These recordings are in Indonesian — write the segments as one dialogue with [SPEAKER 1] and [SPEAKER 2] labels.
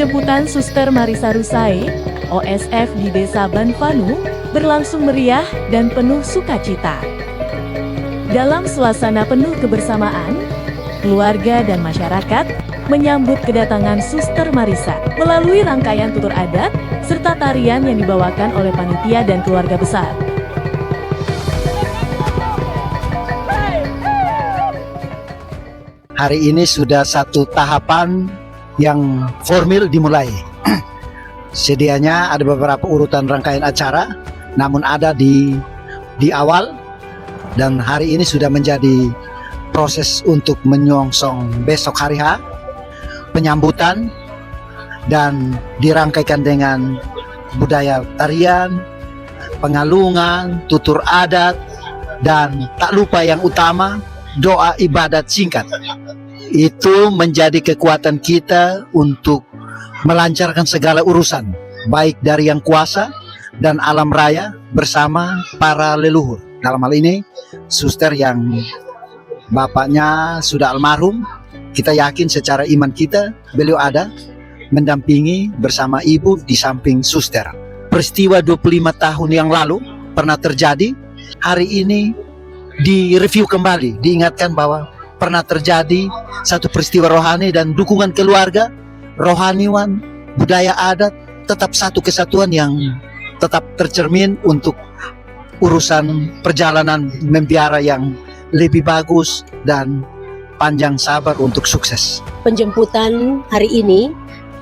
[SPEAKER 1] Penjemputan Suster Marisa Rusai, OSF di Desa Banvanu, berlangsung meriah dan penuh sukacita. Dalam suasana penuh kebersamaan, keluarga dan masyarakat menyambut kedatangan Suster Marisa melalui rangkaian tutur adat serta tarian yang dibawakan oleh panitia dan keluarga besar.
[SPEAKER 2] Hari ini sudah satu tahapan yang formal dimulai. Sedianya ada beberapa urutan rangkaian acara, namun ada di awal, dan hari ini sudah menjadi proses untuk menyongsong besok hari H, penyambutan, dan dirangkaikan dengan budaya tarian, pengalungan, tutur adat, dan tak lupa yang utama, doa ibadat singkat. Itu menjadi kekuatan kita untuk melancarkan segala urusan, baik dari yang kuasa dan alam raya bersama para leluhur. Dalam hal ini, suster yang bapaknya sudah almarhum, kita yakin secara iman kita, beliau ada mendampingi bersama ibu di samping suster. Peristiwa 25 tahun yang lalu pernah terjadi, hari ini direview kembali, diingatkan bahwa pernah terjadi satu peristiwa rohani dan dukungan keluarga, rohaniwan, budaya adat, tetap satu kesatuan yang tetap tercermin untuk urusan perjalanan membiara yang lebih bagus dan panjang sabar untuk sukses.
[SPEAKER 3] Penjemputan hari ini,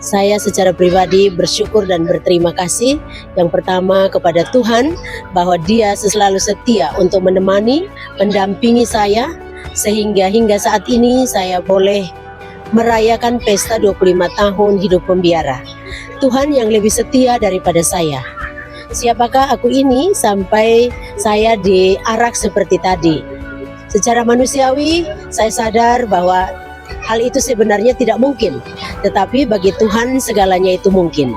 [SPEAKER 3] saya secara pribadi bersyukur dan berterima kasih. Yang pertama kepada Tuhan bahwa Dia selalu setia untuk menemani, mendampingi saya, sehingga hingga saat ini saya boleh merayakan pesta 25 tahun hidup membiara. Tuhan yang lebih setia daripada saya. Siapakah aku ini sampai saya diarak seperti tadi? Secara manusiawi, saya sadar bahwa hal itu sebenarnya tidak mungkin, tetapi bagi Tuhan segalanya itu mungkin.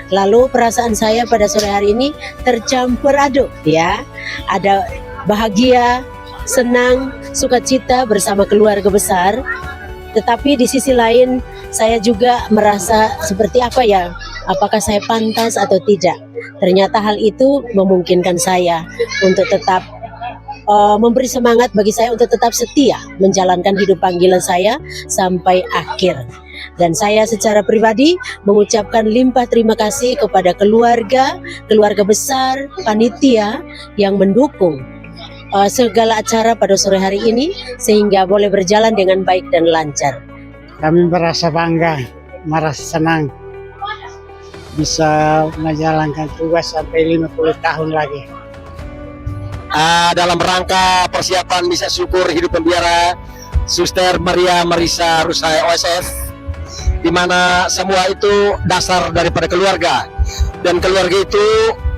[SPEAKER 3] Lalu perasaan saya pada sore hari ini tercampur aduk, ya. Ada bahagia, senang, sukacita bersama keluarga besar. Tetapi di sisi lain saya juga merasa seperti apa ya, apakah saya pantas atau tidak. Ternyata hal itu memungkinkan saya untuk tetap memberi semangat bagi saya untuk tetap setia menjalankan hidup panggilan saya sampai akhir. Dan saya secara pribadi mengucapkan limpah terima kasih kepada keluarga besar, panitia yang mendukung segala acara pada sore hari ini sehingga boleh berjalan dengan baik dan lancar.
[SPEAKER 4] Kami merasa bangga, merasa senang bisa menjalankan tugas sampai 50 tahun lagi.
[SPEAKER 5] Dalam rangka persiapan misa syukur hidup membiara Suster Maria Marisa Rusai OSF, di mana semua itu dasar daripada keluarga, dan keluarga itu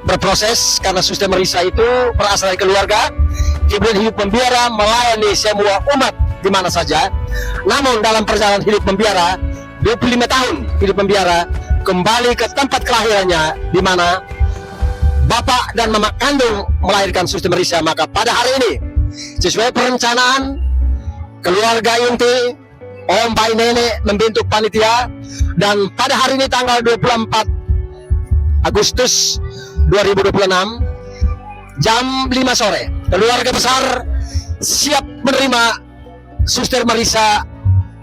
[SPEAKER 5] berproses karena Suster Marisa itu berasal dari keluarga, kemudian hidup membiara melayani semua umat di mana saja. Namun dalam perjalanan hidup membiara 25 tahun hidup membiara kembali ke tempat kelahirannya, di mana bapak dan mama kandung melahirkan Suster Marisa. Maka pada hari ini sesuai perencanaan keluarga inti, om, bayi, nenek membentuk panitia, dan pada hari ini tanggal 24 Agustus 2026 jam 5 sore keluarga besar siap menerima Suster Marisa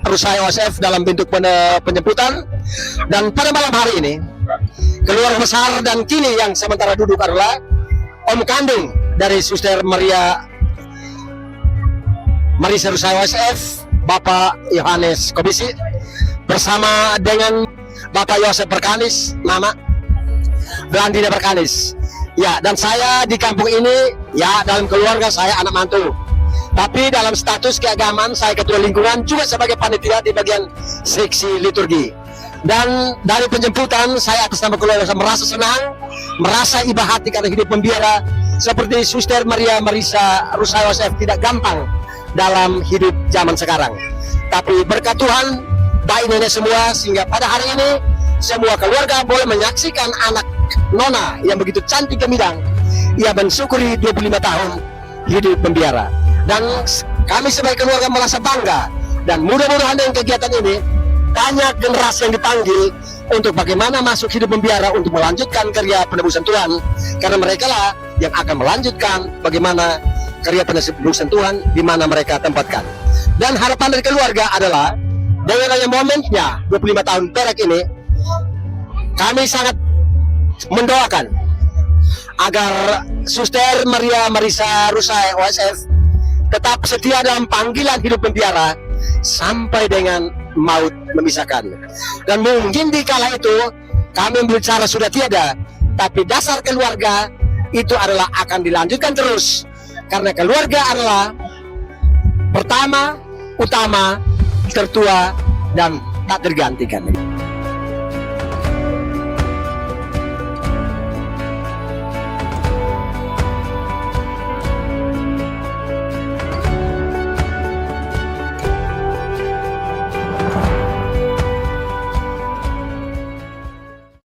[SPEAKER 5] Rusai OSF dalam bentuk penjemputan. Dan pada malam hari ini keluarga besar dan kini yang sementara duduk adalah om kandung dari Suster Marisa Rusai OSF, Bapak Yohanes Kobisi, bersama dengan Bapak Yosef Berkanis, Mama Blandina Berkanis. Ya, dan saya di kampung ini, ya, dalam keluarga saya anak mantu. Tapi dalam status keagamaan saya ketua lingkungan, juga sebagai panitia di bagian seksi liturgi. Dan dari penjemputan saya atas nama keluarga saya merasa senang, merasa iba hati karena hidup membiara seperti Suster Maria Marisa Rusai OSF tidak gampang dalam hidup zaman sekarang. Tapi berkat Tuhan, baik nenek semua, sehingga pada hari ini semua keluarga boleh menyaksikan anak Nona yang begitu cantik gemilang. Ia mensyukuri 25 tahun hidup membiara. Dan kami sebagai keluarga merasa bangga, dan mudah-mudahan dengan kegiatan ini banyak generasi yang dipanggil untuk bagaimana masuk hidup membiara untuk melanjutkan karya penebusan Tuhan, karena mereka lah yang akan melanjutkan bagaimana karya penebusan Tuhan di mana mereka tempatkan. Dan harapan dari keluarga adalah dengan adanya momennya 25 tahun perak ini, kami sangat mendoakan agar Suster Maria Marisa Rusai OSF tetap setia dalam panggilan hidup membiara sampai dengan maut memisahkan. Dan mungkin di kala itu kami berbicara sudah tiada, tapi dasar keluarga itu adalah akan dilanjutkan terus, karena keluarga adalah pertama, utama, tertua, dan tak tergantikan.